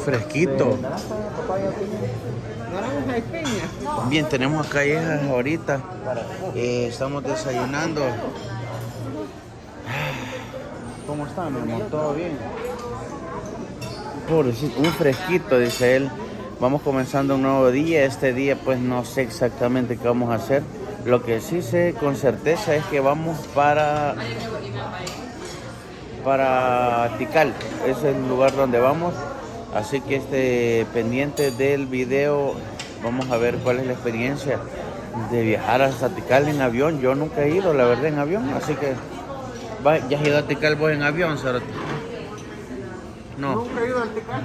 Fresquito. Naranja y piña. Bien, tenemos acá hijas ahorita. Estamos desayunando. ¿Cómo está, mi amor? ¿Todo bien? Pobrecito, un fresquito, dice él. Vamos comenzando un nuevo día. Este día pues no sé exactamente qué vamos a hacer. Lo que sí sé con certeza es que vamos para Tikal. Ese es el lugar donde vamos. Así que pendiente del video. Vamos a ver cuál es la experiencia de viajar hasta Tikal en avión. Yo nunca he ido, la verdad, en avión. Así que ¿ya has ido a Tikal vos en avión, Cerote? No. Nunca he ido al Tikal.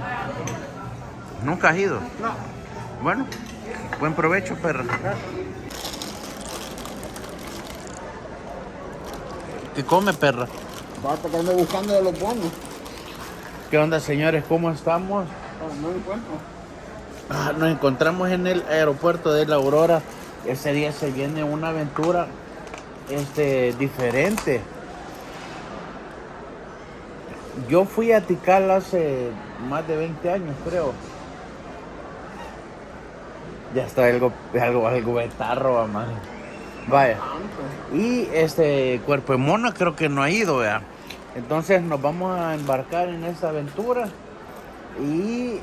¿Nunca has ido? No. Bueno, buen provecho, perra. ¿Qué come, perra? Basta que ando buscando de los bonos. ¿Qué onda, señores? ¿Cómo estamos? No encuentro. Nos encontramos en el aeropuerto de La Aurora. Ese día se viene una aventura diferente. Yo fui a Tikal hace más de 20 años, creo. Ya está algo betarro, madre. Vaya. Y Cuerpo de Mona creo que no ha ido, ¿verdad? Entonces nos vamos a embarcar en esta aventura. Y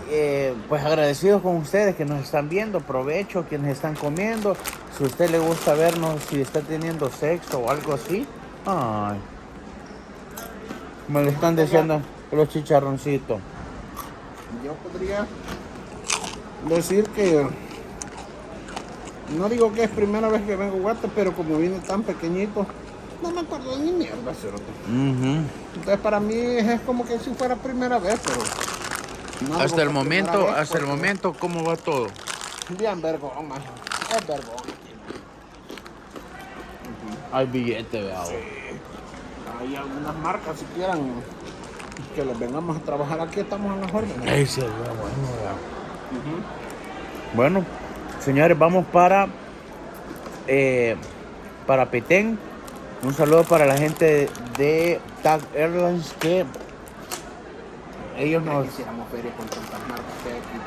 pues agradecidos con ustedes que nos están viendo. Provecho quienes están comiendo. Si a usted le gusta vernos, si está teniendo sexo o algo así. Ay. Me lo están diciendo los chicharroncitos. Yo podría decir que no digo que es primera vez que vengo a Guate, pero como vine tan pequeñito, no me acuerdo ni mierda, cerote. Entonces para mí es como que si fuera primera vez, pero no Hasta el como que momento, primera vez, hasta el porque momento, ¿cómo va todo? bien vergón, man. Es vergón. Hay billete, vea. Sí. Hay algunas marcas si quieran que les vengamos a trabajar aquí, estamos en las órdenes. Ese es bueno, vea. Bueno, señores, vamos para Petén. Un saludo para la gente de TAG Airlines que ellos nos Hiciéramos feria con tantas marcas que hay aquí.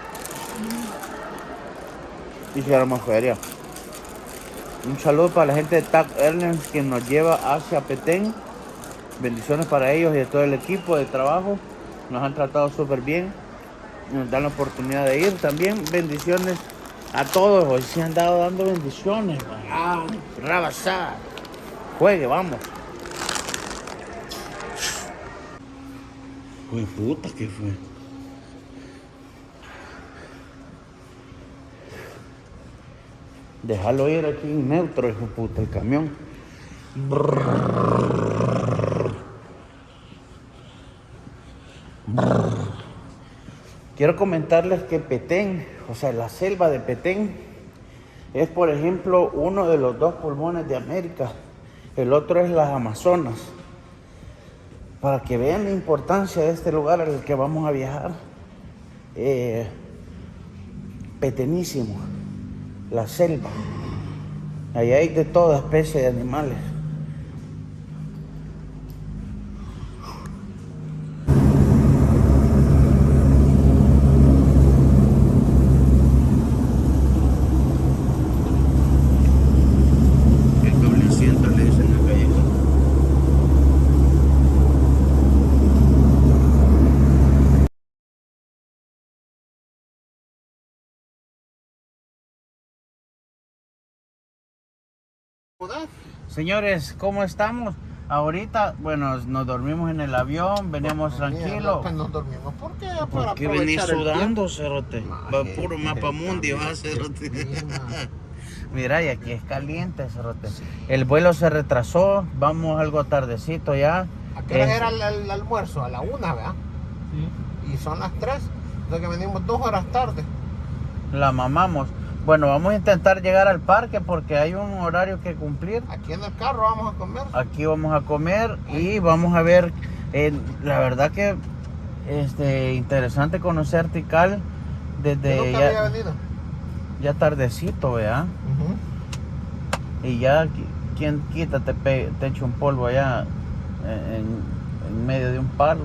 hicieron feria. Un saludo para la gente de TAG Airlines que nos lleva hacia Petén. Bendiciones para ellos y a todo el equipo de trabajo. Nos han tratado súper bien. Nos dan la oportunidad de ir también. Bendiciones a todos. Hoy se han dado dando bendiciones. Rabasada. Juegue, vamos. Uy, puta, ¿qué fue? Déjalo ir aquí en neutro, hijo de puta, el camión. Quiero comentarles que Petén, o sea, la selva de Petén, es, por ejemplo, uno de los dos pulmones de América. El otro es las Amazonas. Para que vean la importancia de este lugar al que vamos a viajar. Petenísimo. La selva. Ahí hay de toda especie de animales. El cablecito le dicen acá. Señores, ¿cómo estamos? Ahorita, bueno, nos dormimos en el avión, veníamos tranquilos. Pues nos dormimos. ¿Por qué? Para ¿Por qué venís aprovechar el sudando, tiempo. cerote? Va puro mapamundi, va, cerote. Mira, y aquí es caliente, cerote. El vuelo se retrasó, vamos algo tardecito ya. ¿A qué hora era el almuerzo? A la 1, ¿verdad? Sí. Y son las 3. Entonces que venimos 2 horas tarde. La mamamos. Bueno, vamos a intentar llegar al parque porque hay un horario que cumplir. Aquí en el carro vamos a comer. Aquí vamos a comer y vamos a ver. La verdad que interesante conocer Tikal desde Yo nunca había venido. Ya tardecito, ¿verdad? Y ya, ¿quién quita te echa un polvo allá en medio de un palo?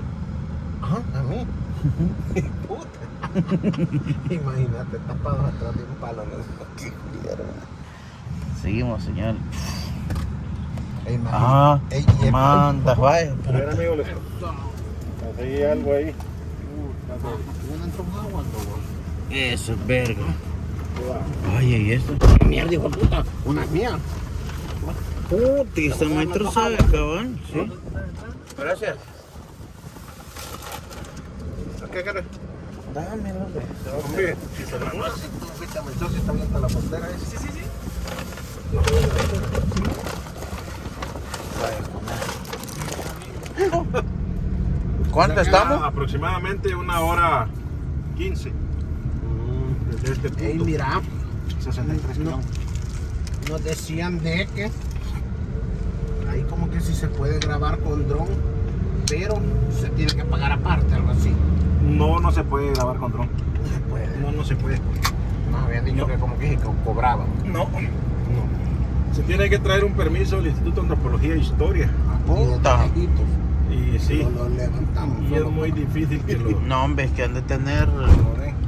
Ajá, a mí. Puta. Imagínate, tapados atrás de un palo. ¿No? Qué culero. Seguimos, señor. Ey, Ah, imagínate. manda, vaya. A ver, amigo, les conseguí algo ahí. Eso es verga. Ay, ¿y esto? Mierda, hijo de puta. Una mía. Puta, este maestro sabe, cabrón. Sí. Gracias. ¿Qué querés? Dame, hombre. Hombre, si se la mueve, si tú fuiste a mentir, si está abierta la frontera. Sí, sí, sí. ¿Cuánto estamos? Aproximadamente 1:15 desde este punto. Ey, mira, 63 kilómetros. nos decían de que ahí como que sí se puede grabar con dron, pero se tiene que pagar aparte, algo así. No se puede grabar con dron. No se puede. No se puede. Nos habían dicho No. que como que cobraban. No. Se tiene que traer un permiso del Instituto de Antropología e Historia. Puta. Y sí, Lo levantamos. y es solo muy difícil que lo... No, hombre, es que han de tener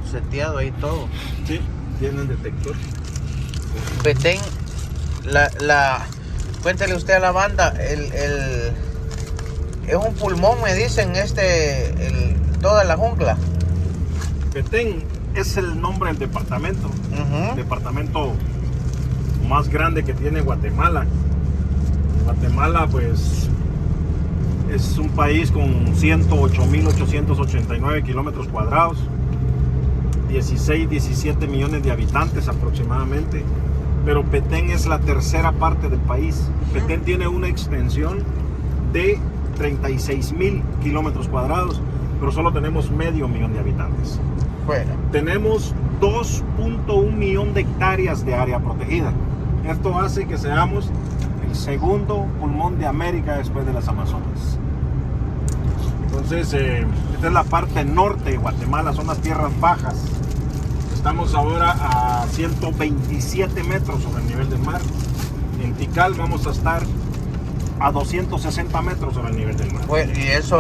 seteado ahí todo. Sí, tienen detector. Petén, cuéntale usted a la banda, es un pulmón, me dicen, toda la jungla. Petén es el nombre del departamento. Ujú. El departamento más grande que tiene Guatemala. Guatemala, pues, es un país con 108.889 kilómetros cuadrados, 17 millones de habitantes aproximadamente, pero Petén es la tercera parte del país. Petén tiene una extensión de 36.000 kilómetros cuadrados, pero solo tenemos medio millón de habitantes. Bueno, Tenemos 2.1 millón de hectáreas de área protegida. Esto hace que seamos el segundo pulmón de América después de las Amazonas. Entonces, esta es la parte norte de Guatemala, son las tierras bajas. Estamos ahora a 127 metros sobre el nivel del mar. En Tikal vamos a estar a 260 metros sobre el nivel del mar. bueno, y eso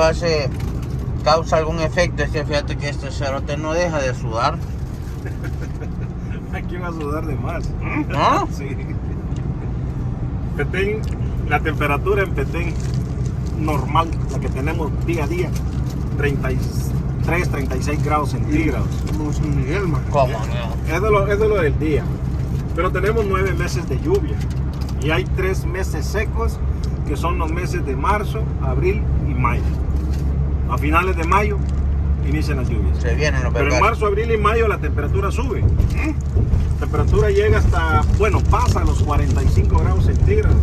causa algún efecto. Es que fíjate que este cerote no deja de sudar. Aquí va a sudar de más. ¿No? Sí. Petén, la temperatura en Petén normal, la que tenemos día a día, 33, 36 grados centígrados. Como San Miguel, man. ¿Cómo no? Es de lo del día. Pero tenemos 9 meses de lluvia. Y hay 3 meses secos, que son los meses de marzo, abril y mayo. A finales de mayo inician las lluvias. Se vienen los Pero en vergales. marzo, abril y mayo la temperatura sube. La temperatura llega hasta, pasa los 45 grados centígrados.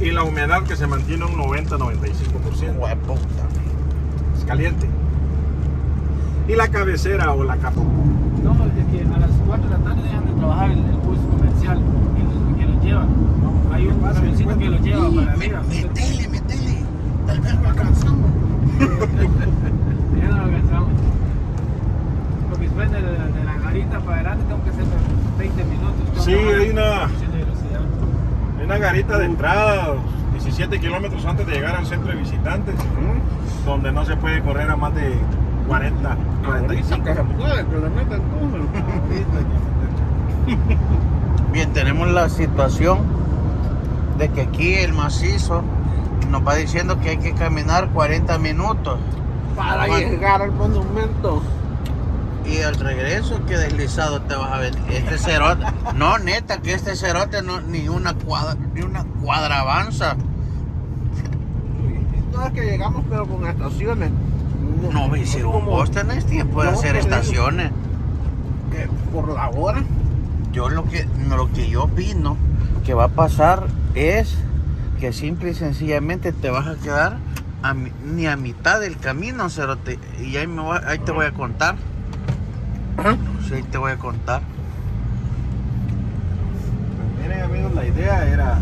Y la humedad que se mantiene un 90-95%. Hueputa. Es caliente. Y la cabecera o la capa. No, es que a las 4 de la tarde dejan de trabajar el bus comercial que los lleva. Hay un camioncito que los lleva para arriba. Metele. Tal vez lo alcanzamos. Ya no lo alcanzamos. Porque después de la garita para adelante tengo que hacer 20 minutos. Sí, hay una- reducción de velocidad. Hay una garita de entrada, 17 kilómetros antes de llegar al centro de visitantes, donde no se puede correr a más de 40, 45. Que se puede, que le metan todo. Bien, tenemos la situación de que aquí el macizo nos va diciendo que hay que caminar 40 minutos. Para llegar al monumento. Y al regreso, que deslizado te vas a ver. Este cerote, no, neta, que este cerote no, ni una cuadra avanza. No es que llegamos, pero con estaciones. No, me hicieron vos tenés tiempo de No, hacer te digo. estaciones. Que por la hora. Yo lo que yo opino que va a pasar es que simple y sencillamente te vas a quedar ni a mitad del camino, cerote. Y ahí, ahí te voy a contar. Sí, ahí te voy a contar. Pues miren, amigos, la idea era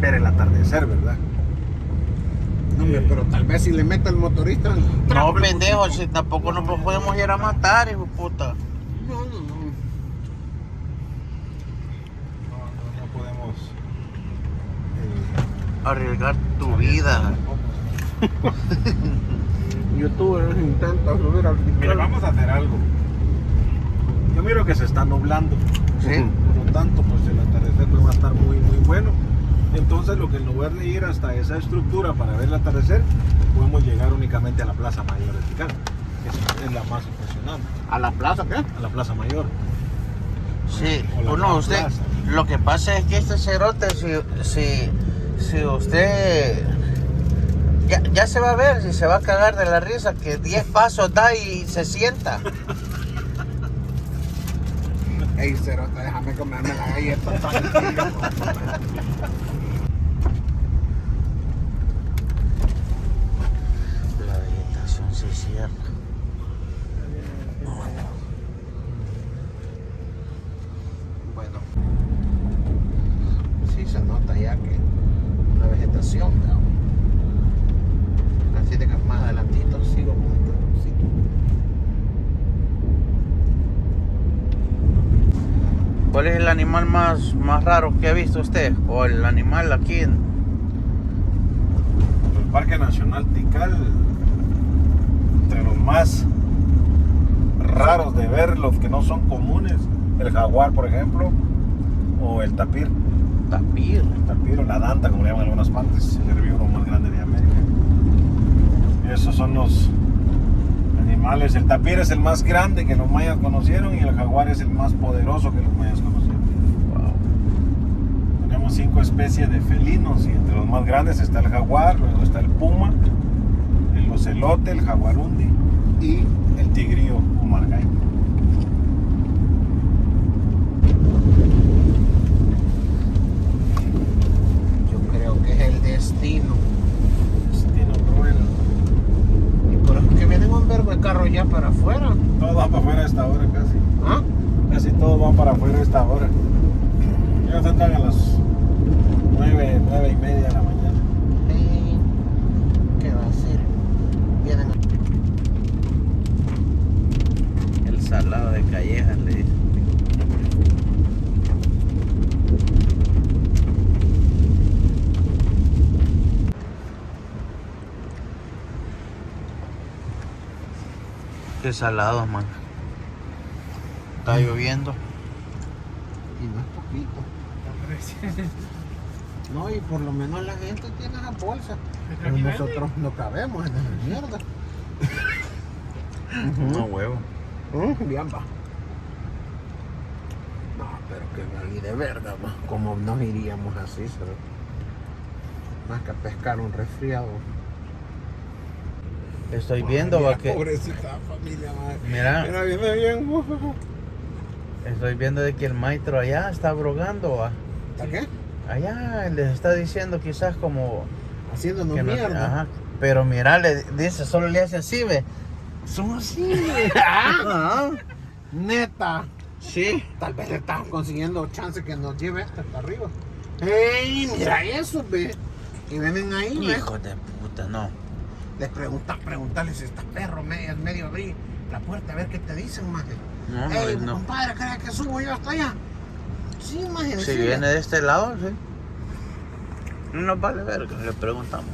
ver el atardecer, ¿verdad? No, hombre, pero tal vez si le mete el motorista. No, pendejo, si tampoco nos podemos ir a matar, hijo de puta. No. No podemos. Arriesgar tu vida. youtubers intentan subir al Mire, fiscal. vamos a hacer algo. Yo miro que se está nublando. Sí. Por lo tanto, pues el atardecer no va a estar muy bueno. Entonces, lo que en lugar de ir hasta esa estructura para ver el atardecer, podemos llegar únicamente a la Plaza Mayor de Tikal, que es la más impresionante. ¿A la plaza qué? A la Plaza Mayor. Sí, O la bueno, Gran usted, Plaza. lo que pasa es que este cerote, si usted ya se va a ver, si se va a cagar de la risa, que 10 pasos da y se sienta. Ey, cerota, déjame comerme la galleta. La vegetación se cierra. Bueno, sí se nota ya que la vegetación, ¿no? Así de que más adelantito sigo con este bolsito. ¿Cuál es el animal más raro que ha visto usted? O el animal aquí en... El Parque Nacional Tikal, entre los más raros de ver, los que no son comunes, el jaguar, por ejemplo, o el tapir. tapir? El tapir o la danta, como le llaman en algunas partes, el herbívoro más grande de América. Esos son los animales. El tapir es el más grande que los mayas conocieron y el jaguar es el más poderoso que los mayas conocieron. Wow. Tenemos 5 especies de felinos y entre los más grandes está el jaguar, luego está el puma, el ocelote, el jaguarundi y el tigrillo o margay. Yo creo que es el destino. Destino cruel. Y por eso que vienen un verbo de carro ya para afuera. Todo va para afuera a esta hora casi. ¿Ah? Casi todo va para afuera a esta hora. Ya se entran a las 9:30 de la mañana. ¿Qué va a hacer? Vienen El salado de Callejas le dice. Qué salado, man. Está lloviendo. y no es poquito. No, y por lo menos la gente tiene esa bolsa. Pero nosotros no cabemos en esa mierda. No huevo. Bien va. No, pero que valí de verga, ma. ¿Cómo nos iríamos así, ¿sabes? Más que a pescar un resfriado. Estoy viendo, va, que... Pobrecita familia, madre. Mira. Mira, viene bien. Estoy viendo de que el maestro allá está brogando, va. ¿A qué? Allá les está diciendo quizás como... Haciéndonos que no- mierda. ajá. Pero mira, le dice, solo le hace así, ve. Son así, ve. Ajá. Neta. Sí. Tal vez le estamos consiguiendo chance que nos lleve hasta arriba. ¡Ey! Mira eso, ve. Y vienen ahí, ve. Hijo de puta, no. Les preguntarles si está perro medio abrir la puerta a ver qué te dicen, maje. No, ¡Ey, no. compadre, ¿crees que subo yo hasta allá? Sí, maje. Si decile. viene de este lado, sí. No nos vale verga, le preguntamos.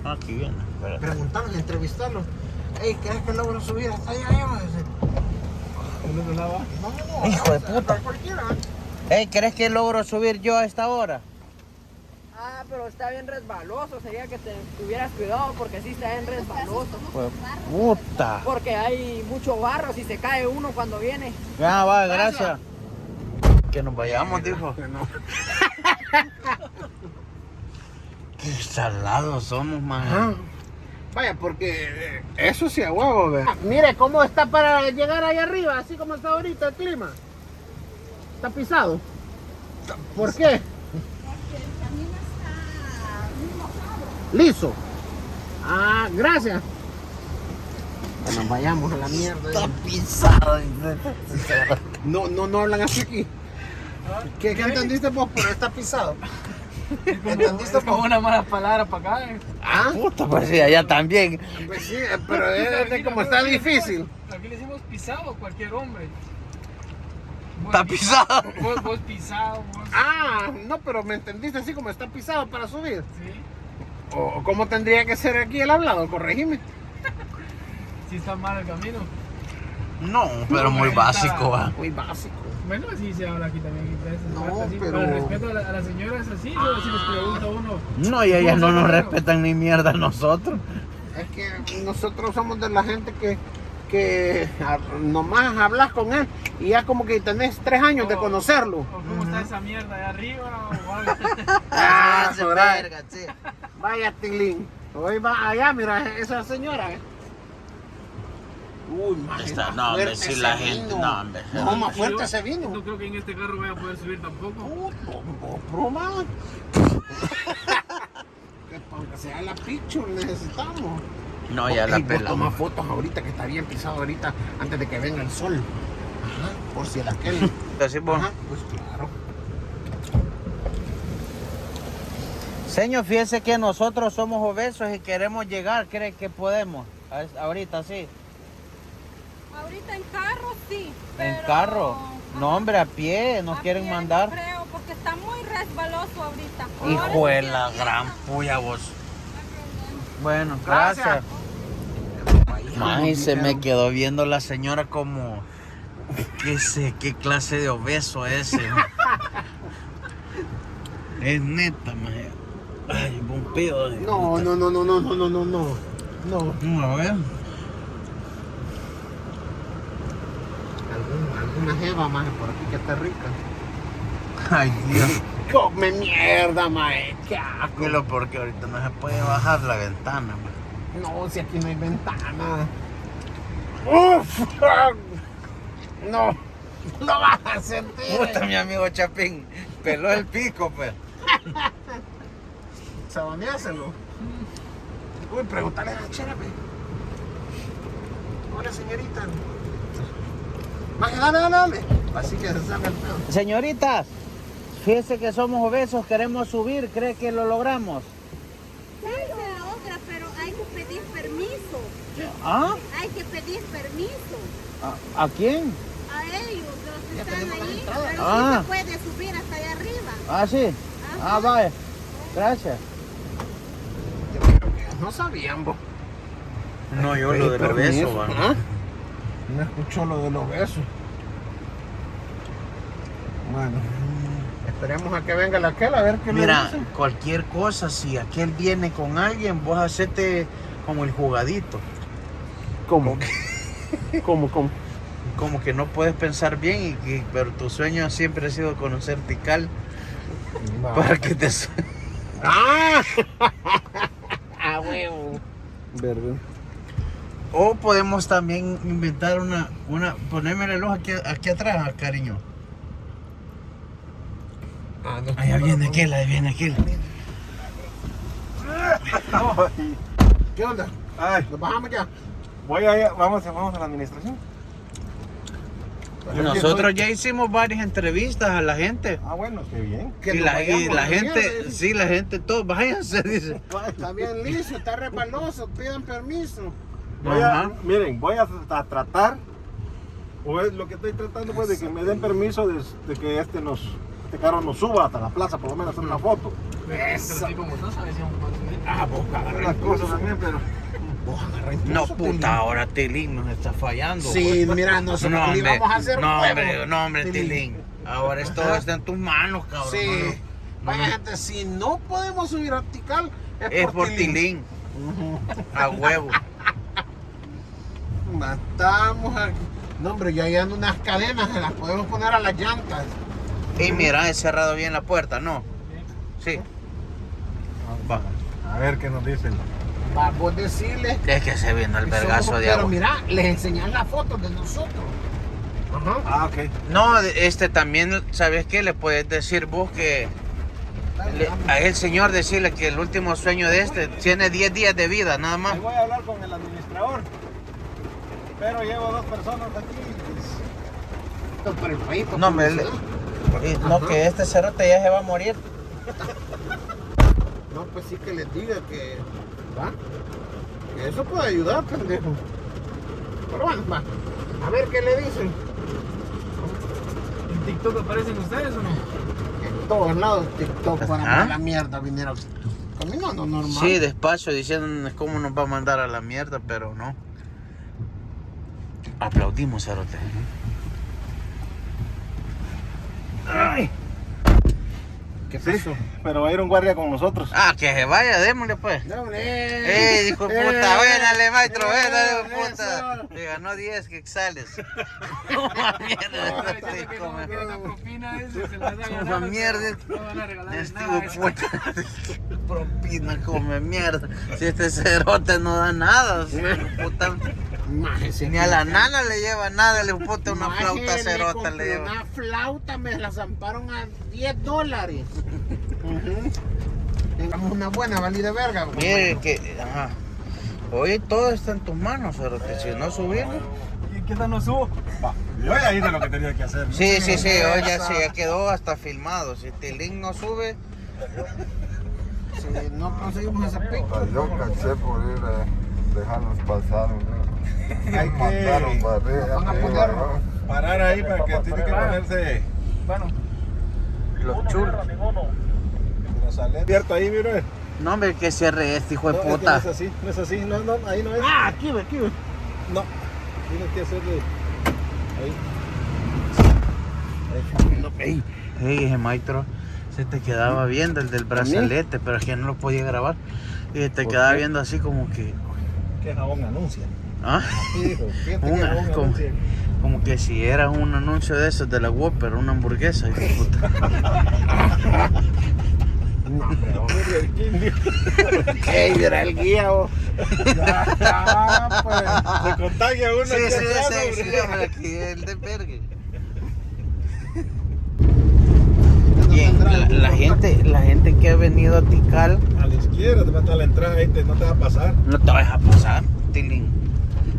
Aquí viene, espérate. Preguntarlos, entrevistarlos. Ey, ¿crees que logro subir hasta allá? Yo voy a decir, no. Hijo de puta. Cualquiera. Hey, ¿crees que logro subir yo a esta hora? Ah, pero está bien resbaloso, sería que te tuvieras cuidado porque sí está bien resbaloso. Pues puta. Porque hay mucho barro si se cae uno cuando viene. Ya va, gracias. Que nos vayamos, dijo. Que no. Qué salados somos, man. Ajá. Vaya, porque eso sí a huevo, ve. Mire cómo está para llegar ahí arriba, así como está ahorita el clima. Está pisado. ¿Por qué? Porque el camino está muy mojado. Liso. Ah, gracias. Que nos vayamos a la mierda. Está pisado. No hablan así aquí. ¿Qué entendiste vos? Pero está pisado. ¿Entendiste Es como vos? una mala palabra para acá. Ah, Puta, pues sí, allá también. pues sí, pero es de como está difícil. Aquí le decimos pisado a cualquier hombre. Está pisado. Vos pisado, vos. Ah, no, pero me entendiste así como está pisado para subir. Sí. ¿O cómo tendría que ser aquí el hablado? Corregime. Sí está mal el camino. No, pero muy básico, va. Muy básico. Bueno, así se habla aquí también. No, Así, pero- el respeto a la señora es así, o si les pregunta uno. No, y ellas no nos Bueno. respetan ni mierda a nosotros. Es que nosotros somos de la gente que nomás hablas con él y ya como que tenés 3 años de conocerlo. O cómo está esa mierda de arriba o algo. Ah, se por ahí. verga, sí. Vaya, Tilín. Hoy va allá, mira, esa señora. Uy, más Está- no, hombre, sí, la gente- no, hombre. No, más Y fuerte yo ese vino. No creo que en este carro vaya a poder subir tampoco. Broma. Que aunque sea la picture necesitamos. No, ya la Ey, vos toma pelamos. fotos ahorita que está bien pisado ahorita antes de que venga el sol. Ajá, por si el aquel. Así, vos. Ajá, pues claro. Señor, fíjese que nosotros somos obesos y queremos llegar. ¿Cree que podemos? Ahorita sí. Ahorita en carro sí. ¿En pero- carro? No, hombre, a pie. Nos A quieren pie mandar. No creo, porque está muy resbaloso ahorita. Hijo Ahora de sí la que gran aprieta. puya vos. Bueno, Gracias. gracias. Ay, se me quedó viendo la señora como... ¿Qué sé? ¿Qué clase de obeso es ese? Es neta, maje. Ay, un pedo de... No. No. A ver. Alguna jeva más por aquí que esté rica. Ay, Dios. Come mierda, mae. Qué asco. Tranquilo, porque ahorita no se puede bajar la ventana, maje. No, si aquí no hay ventana. Uf. No. Lo vas a sentir. Puta, mi amigo Chapín. Peló el pico, pues. Saboneáselo. Uy, pregúntale a la chera, pe. Hola, señorita. Maje, dale. Así que se saca el pedo. Señoritas, fíjese que somos obesos, queremos subir, ¿cree que lo logramos? Sí, se logra, pero hay que pedir permiso. ¿Ah? Hay que pedir permiso ¿A quién? a ellos, los que Ya están tenemos la ahí. entrada. Pero Ah. sí se puede subir hasta allá arriba. Ah, sí. Ah, vaya. Gracias. No sabían, vos. No, yo Pedí lo del permiso, obeso, va. ¿ah? No escuchó lo del obeso. Bueno, esperemos a que venga la aquel a ver qué le Mira, dice. cualquier cosa, si aquel viene con alguien, vos hacete como el jugadito. ¿Cómo? ¿Cómo? Como que no puedes pensar bien, pero tu sueño siempre ha sido conocer Tikal para que te... ¡Ah! ¡A huevo! ¿Verdad? O podemos también inventar una ponerme el reloj aquí atrás, cariño. Ah, no, Ahí viene aquel, ahí viene aquel. ¿Qué onda? Ay, ¿Nos bajamos ya? vamos a la administración. Nosotros ya hicimos varias entrevistas a la gente. Ah, bueno, qué bien. Que Y nos la vayamos a la gente, mierda. sí, la gente, todos, váyanse, dice. Está bien liso, está resbaloso, pidan permiso. Ajá. Miren, voy a tratar, o es lo que estoy tratando, pues, de que me den permiso de que este carro nos suba hasta la plaza, por lo menos hacer una foto. Eso. Sí, como no sabes, si aún más o menos. Ah, vos agarra Las cosas también, pero... Vos agarra No, impulso, puta, Tilín. ahora Tilín nos está fallando. Sí, pues. mira, nosotros No, le hombre, íbamos a hacer no, juego, hombre, Tilín. Ahora esto Ajá. está en tus manos, cabrón. Sí. No, no. Vaya, gente, si no podemos subir a Tikal, Es por Tilín. A huevo. Matamos a... No, hombre, ya hay unas cadenas, se las podemos poner a las llantas. Y mira, he cerrado bien la puerta, ¿no? Sí. Va. A ver qué nos dicen. Vamos a decirles... Es que se viene el que vergazo somos- de Pero agua. mira, les enseñan las fotos de nosotros. Ajá. Ah, ok. No, también, ¿sabes qué? Le puedes decir vos que... a el señor decirle que el último sueño de tiene 10 días de vida, nada más. Ahí voy a hablar con el administrador. Pero llevo 2 personas aquí. Por el país, No, me no, que este cerote ya se va a morir. No, pues sí que les diga que... ¿Va? Que eso puede ayudar, pendejo. Pero bueno, va. A ver qué le dicen. ¿En TikTok aparecen ustedes o no? En todos lados TikTok para Ajá. la mierda vinieron. Conmigo no normal. Sí, despacio, diciendo cómo nos va a mandar a la mierda, pero no. Aplaudimos, cerote. Ay. ¿Qué Sí, pasó? pero va a ir un guardia con nosotros. Ah, que se vaya, démosle pues. ¡Ey, hijo de puta! ¡Buénale, maestro! ¡Buénale, hijo de puta! Le ganó 10 quexales. ¡Coma mierda! Este come. Coma mierda. Este hijo de puta. Propina, come mierda. Si este cerote no da nada, hijo de puta. Ni a la nana le lleva nada, le puta una flauta cerota le lleva. Una flauta me la zamparon a $10. Tengamos una buena valida verga. Mire que, ajá. Oye, todo está en tus manos, cerote. Si no subirlo. ¿Y qué tal no subo? Va, yo ya hice lo que tenía que hacer. ¿no? Sí, hoy ya quedó hasta filmado. Si Tilín no sube, Si no conseguimos ese pico. Yo caché por ir a dejarlos pasar. Hay Mandaron que para arriba. Van a ya poner- llegaron. parar ahí para que tiene que ponerse Bueno, los chulos. abierto ahí, mire. No, hombre, que cierre este hijo de No, es que puta. no es así, no es así, no, ahí no es. Ah, aquí ve. No, tienes que hacerle ahí. Ey, ese maestro se te quedaba viendo, el del brazalete, pero es que no lo podía grabar. Y te quedaba viendo así como que. ¿Qué jabón anuncia? ¿Ah? Sí, dijo, fíjate que Una, jabón como, anuncia. como que si era un anuncio de esos de la Whopper, una hamburguesa, hijo de puta. Ey, era el guía, vos. Ya, pues, se contagia uno. Sí, aquí sí, atrás, sí, hombre. hombre, aquí el de vergue. No Bien, tendrá algún la gente que ha venido a Tikal, A la izquierda te va a estar la entrada ahí, no te va a pasar. no te vas a pasar, Tilín.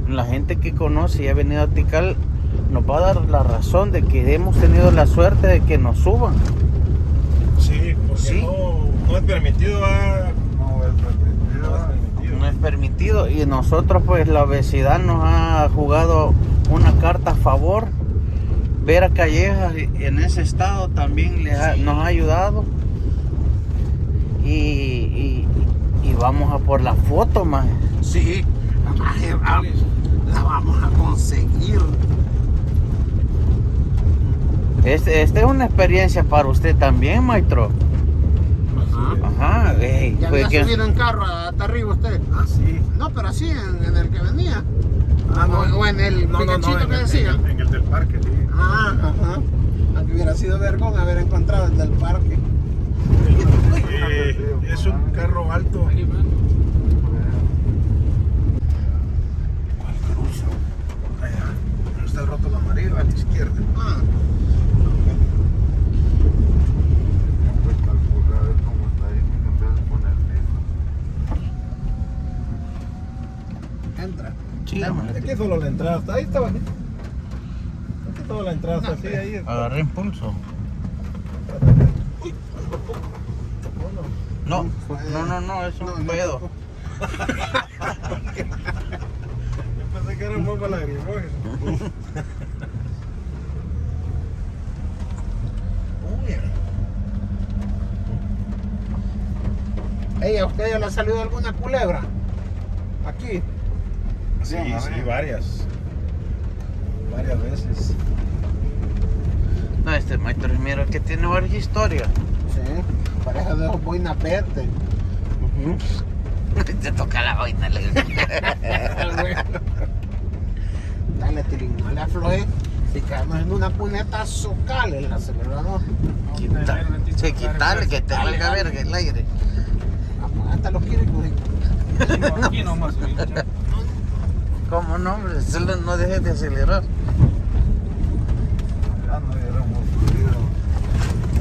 La gente que conoce y ha venido a Tikal nos va a dar la razón de que hemos tenido la suerte de que nos suban. Sí, porque Sí. no es permitido. No es permitido. No es permitido y nosotros pues la obesidad nos ha jugado una carta a favor. Ver a Callejas en ese estado también nos ha ayudado y vamos a por la foto más. Sí, la vamos a conseguir. Esta es una experiencia para usted también, maestro. Ajá, ey, ¿Ya fue había que- subido en carro hasta arriba usted? Ah, sí. No, pero así, en el que venía. Ah, no. O en el piquechito en que el- decía. En el del parque, sí. Ah, ajá. Aunque hubiera sido vergón haber encontrado el del parque. Es un carro alto. ahí, man. Allá. Está roto el amarillo a la izquierda. Ah, Siempre calcular a ver cómo está ahí en vez de poner piso. entra. Sí, hombre. Aquí solo la entrada está ahí, está bajito. Aquí toda la entrada está así, ahí. Agarré impulso. No, es un pedo. Yo pensé que era un poco lagrimógeno. Ey, ¿a usted ya le ha salido alguna culebra? Aquí. Sí, varias. Varias veces. No, este maestro, mira que tiene varias historias. Sí, pareja de esos boinas verdes. Te toca la vaina, le digo. Dale, Tilín, no le afloje. Si caemos en una cuneta, socale el acelerador. Sí, quitarle, que te valga verga el aire. Hasta los quíricos. Aquí nomás subí, ya. ¿Cómo no, hombre? Solo no dejes de acelerar. Ya no hubiéramos subido.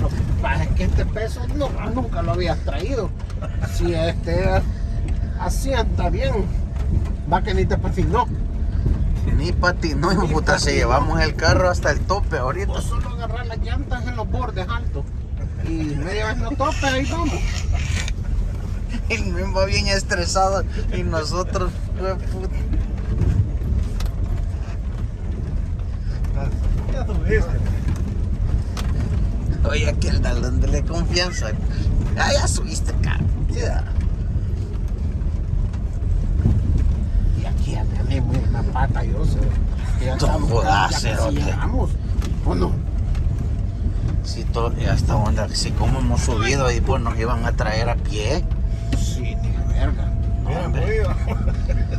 Lo que pasa es que este peso nunca lo habías traído. Si este asienta bien, va que ni te patinó. Ni patinó, hijo de puta, si llevamos el carro hasta el tope ahorita. Vos solo agarrar las llantas en los bordes altos. Y media vez no tope, ahí vamos. El mismo va bien estresado y nosotros, hijo de puta. Ya subiste. Oye, aquel dándole confianza. Ah, ya subiste, cabrón. Ya. Y aquí a mí una pata, yo sé. Que ya estamos. Jodas, Ya casi cerote. llegamos. ¿O no? Sí, y hasta donde, si como hemos subido y pues nos iban a traer a pie. Sí, ni la verga.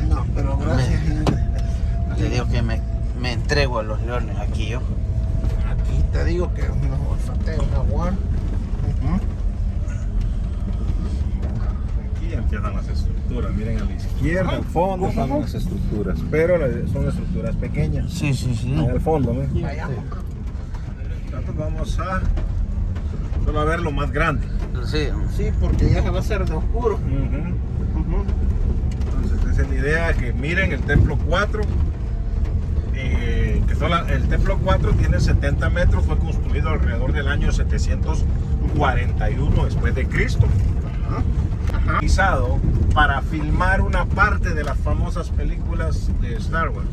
No, pero gracias. Te digo que me entrego a los leones aquí yo. Aquí te digo que nos olfatea el jaguar. Aquí empiezan las estructuras. Miren a la izquierda, al fondo están las estructuras. Pero son estructuras pequeñas. Sí, sí, sí. Ahí al fondo, ¿no? Allá. Entonces vamos a solo a ver lo más grande. Sí. Sí, porque ya se va a hacer de oscuro. Entonces esa es la idea, que miren el templo 4. El templo 4 tiene 70 metros, fue construido alrededor del año 741 después de Cristo. Utilizado para filmar una parte de las famosas películas de Star Wars,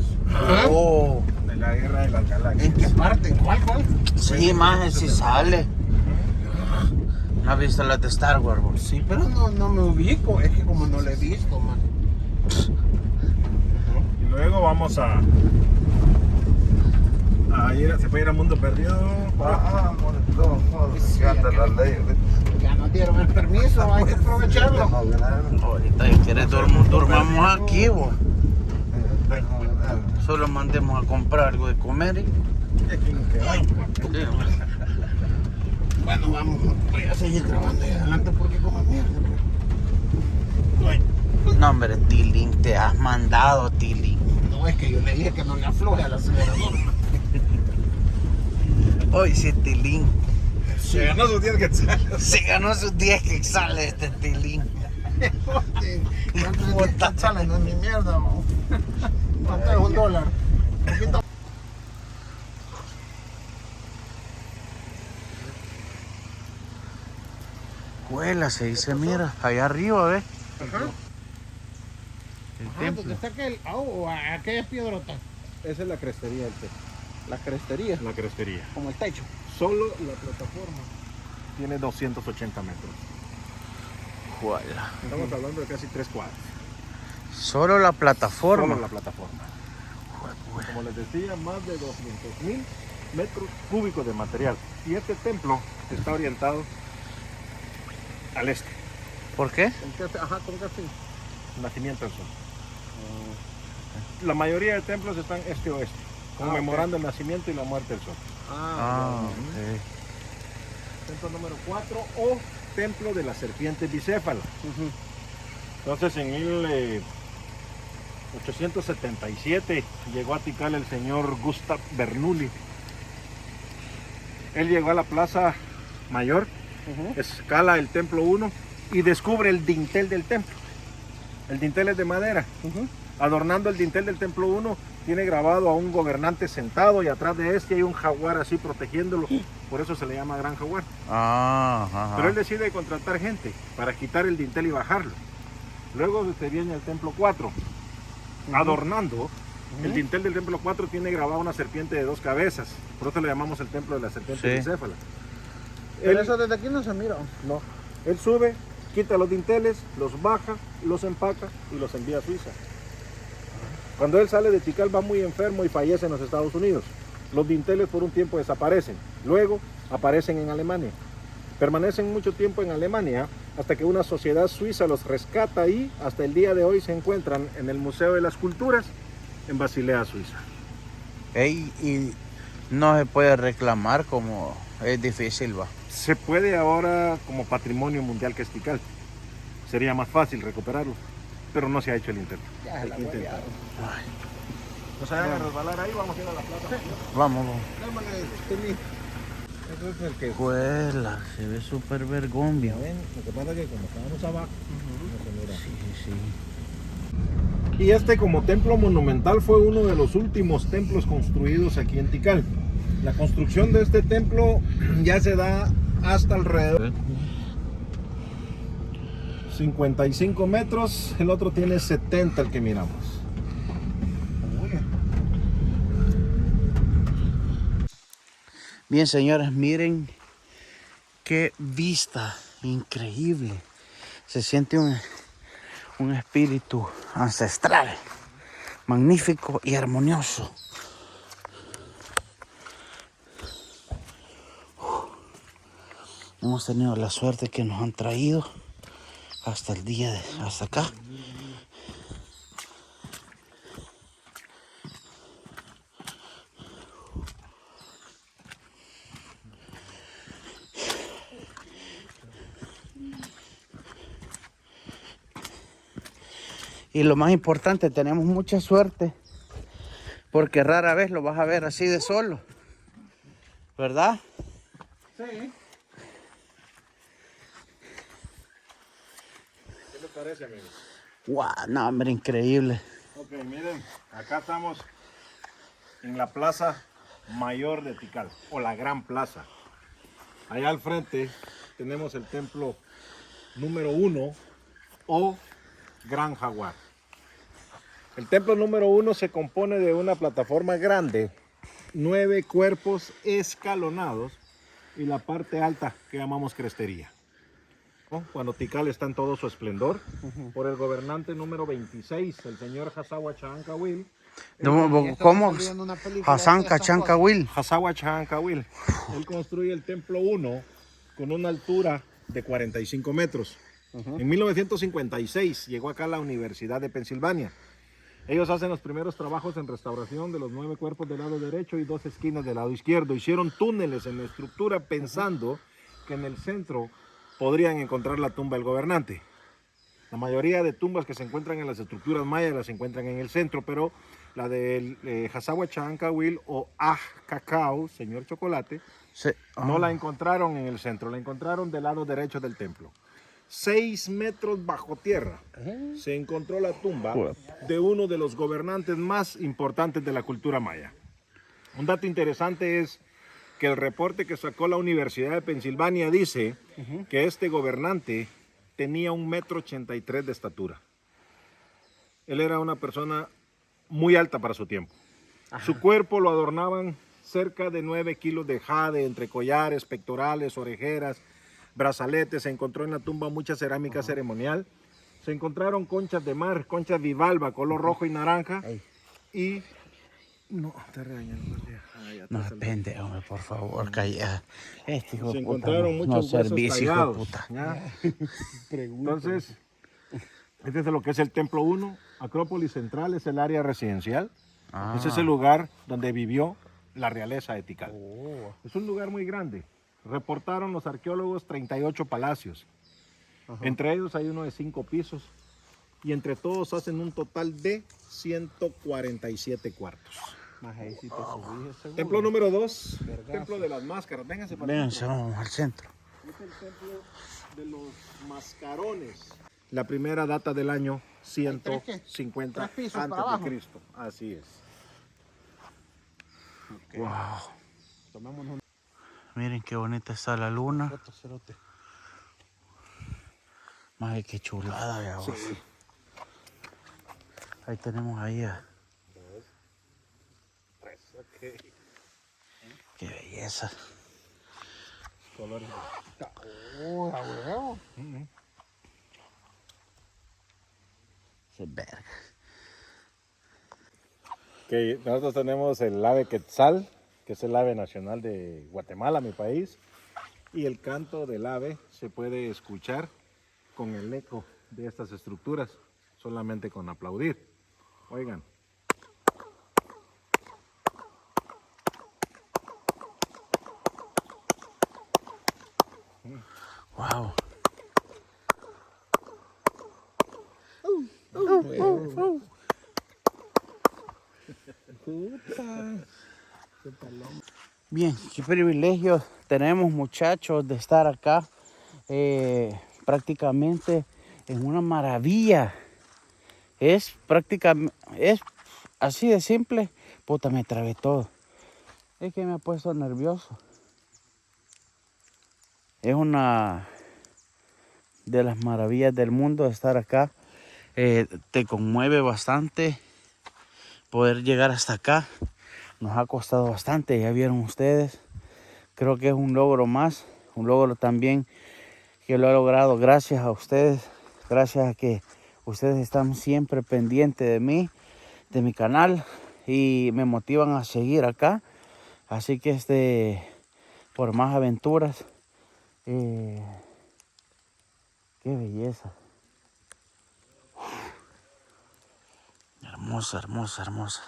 Oh. de la Guerra de las Galaxias. ¿En qué parte? ¿En cuál? Sí, más si sale. ¿No has visto las de Star Wars, bro? Sí, pero no me ubico. Es que como no lo he visto, man. Y luego vamos a ir, se puede ir a Mundo Perdido. Ya nos dieron el permiso, hay que aprovecharlo. Ahorita ya quieres dormamos aquí, bro. Solo mandemos a comprar algo de comer y... Bueno, vamos, voy a seguir grabando ahí adelante porque como mierda. No, hombre, Tilín, te has mandado, Tilín. No, es que yo le dije que no le afloje al acelerador. Hoy sí, Tilín. Se ganó sus 10 quetzales. Se ganó sus 10 quetzales este Tilín. ¿Cuánto sale? No es mi mierda, ¿no? ¿Cuánto es $1? Poquito. Huela, se dice, mira, allá arriba, ¿ves? Ajá. El ¿Dónde templo. está aquella piedrota? Esa es la crestería del templo. La crestería, La crestería. como el techo. Solo la plataforma tiene 280 metros. Huela. Estamos hablando de casi 3 cuadras. Solo la plataforma. Solo la plataforma. Como les decía, más de 200.000 metros cúbicos de material. Y este templo está orientado al este, ¿Por qué? ¿Con qué fin? nacimiento del sol. La mayoría de templos están este-oeste, conmemorando el nacimiento y la muerte del sol. Ok. Templo número 4 o templo de la serpiente bicéfala. Entonces en 1877 llegó a Tikal el señor Gustav Bernoulli. Él llegó a la plaza mayor, escala el templo 1 y descubre el dintel del templo. El dintel es de madera. Adornando el dintel del templo 1 tiene grabado a un gobernante sentado y atrás de este hay un jaguar así protegiéndolo. Por eso se le llama gran jaguar. Pero él decide contratar gente para quitar el dintel y bajarlo. Luego se viene el templo 4. Adornando el dintel del templo 4 tiene grabada una serpiente de 2 cabezas. Por eso le llamamos el templo de la serpiente bicéfala. Pero eso desde aquí no se mira. No. Él sube, quita los dinteles, los baja, los empaca y los envía a Suiza. Cuando él sale de Tikal va muy enfermo y fallece en los Estados Unidos. Los dinteles por un tiempo desaparecen. Luego aparecen en Alemania. Permanecen mucho tiempo en Alemania hasta que una sociedad suiza los rescata y hasta el día de hoy se encuentran en el Museo de las Culturas en Basilea, Suiza. Y no se puede reclamar como es difícil, va. Se puede ahora como patrimonio mundial que es Tikal. Sería más fácil recuperarlo, pero no se ha hecho el intento. Hay que intentar. No se vayan a resbalar ahí, vamos a ir a la plaza. Vamos. Eso es el que Huela, se ve súper vergombia. ven. Lo que pasa es que como estábamos abajo, no se mira. Sí. Y este como templo monumental fue uno de los últimos templos construidos aquí en Tikal. La construcción de este templo ya se da hasta alrededor 55 metros, el otro tiene 70 el que miramos. Bien, señores, miren qué vista increíble. Se siente un espíritu ancestral, magnífico y armonioso. Hemos tenido la suerte que nos han traído hasta el día de hasta acá. Y lo más importante, tenemos mucha suerte porque rara vez lo vas a ver así de solo, ¿verdad? Sí. ¿Qué les parece, amigos? ¡Wow! No, hombre, increíble. Ok, miren, acá estamos en la plaza mayor de Tikal, o la gran plaza. Allá al frente tenemos el templo número 1 o Gran Jaguar. El templo número 1 se compone de una plataforma grande, 9 cuerpos escalonados y la parte alta que llamamos crestería. ¿No? Cuando Tikal está en todo su esplendor, por el gobernante número 26, el señor Hasawa Chahankawil. ¿Cómo? Hassan Cachancawil. Hasawa Chahankawil. Él construye el templo 1 con una altura de 45 metros. En 1956 llegó acá a la Universidad de Pensilvania. Ellos hacen los primeros trabajos en restauración de los 9 cuerpos del lado derecho y 2 esquinas del lado izquierdo. Hicieron túneles en la estructura pensando que en el centro podrían encontrar la tumba del gobernante. La mayoría de tumbas que se encuentran en las estructuras mayas las encuentran en el centro, pero la del Hasawa Chahankawil o Cacao, señor Chocolate, Sí. no la encontraron en el centro, la encontraron del lado derecho del templo. 6 metros bajo tierra se encontró la tumba de uno de los gobernantes más importantes de la cultura maya. Un dato interesante es que el reporte que sacó la Universidad de Pensilvania dice que este gobernante tenía 1,83 m de estatura. Él era una persona muy alta para su tiempo. Su cuerpo lo adornaban cerca de 9 kilos de jade entre collares, pectorales, orejeras, brazaletes. Se encontró en la tumba mucha cerámica ceremonial. Se encontraron conchas de mar, conchas bivalva, color rojo y naranja. Y... No, te regañan. No depende, hombre, por favor, calla. Este hijo Se de puta, encontraron no muchos huesos servicio, hijo de tallados. puta. ¿Ya? Entonces, este es lo que es el Templo 1. Acrópolis Central es el área residencial. Ese es el lugar donde vivió la realeza de Tikal. Es un lugar muy grande. Reportaron los arqueólogos 38 palacios. Entre ellos hay uno de 5 pisos. Y entre todos hacen un total de 147 cuartos. Templo número 2, Templo de las Máscaras. Vénganse para Vénganse, vamos al centro. Es el templo de los mascarones. La primera data del año 150 ¿Tres pisos antes para abajo? de Cristo. Así es. Wow. Miren qué bonita está la luna. Madre, qué chulada, ya vos. Ahí tenemos ahí a... Qué belleza. Colores. Qué verga. Que nosotros tenemos el ave quetzal, que es el ave nacional de Guatemala, mi país. Y el canto del ave se puede escuchar con el eco de estas estructuras, solamente con aplaudir. Oigan. Wow. Bien, qué privilegio tenemos, muchachos, de estar acá prácticamente en una maravilla. Es prácticamente, es así de simple. Puta, me trabé todo. Es que me ha puesto nervioso. Es una de las maravillas del mundo estar acá. Te conmueve bastante poder llegar hasta acá. Nos ha costado bastante, ya vieron ustedes. Creo que es un logro más, un logro también que lo he logrado gracias a ustedes, gracias a que ustedes están siempre pendientes de mí, de mi canal, y me motivan a seguir acá. Así que por más aventuras, Qué belleza. Hermosa, hermosa, hermosa.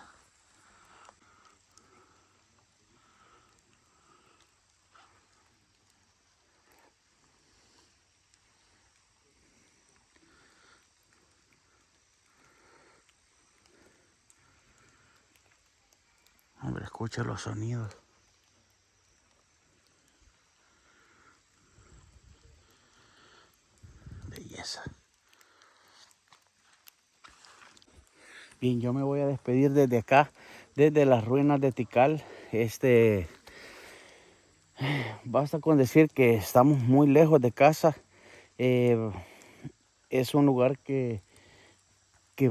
Hombre, escucha los sonidos. Belleza. Bien, yo me voy a despedir desde acá, desde las ruinas de Tikal. Basta con decir que estamos muy lejos de casa. Es un lugar que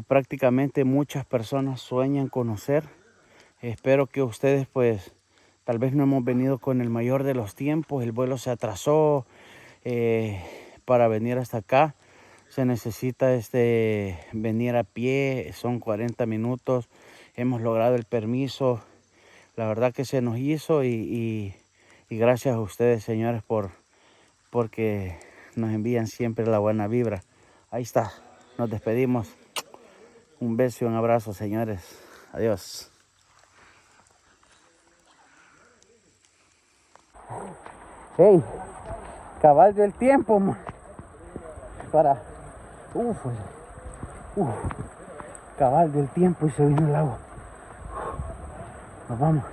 prácticamente muchas personas sueñan conocer. Espero que ustedes, pues, tal vez no hemos venido con el mayor de los tiempos. El vuelo se atrasó para venir hasta acá. Se necesita venir a pie, son 40 minutos. Hemos logrado el permiso. La verdad que se nos hizo y gracias a ustedes, señores, porque nos envían siempre la buena vibra. Ahí está, nos despedimos. Un beso y un abrazo, señores. Adiós. Hey, cabal dio el tiempo para... cabal dio el tiempo y se vino el agua. Nos vamos.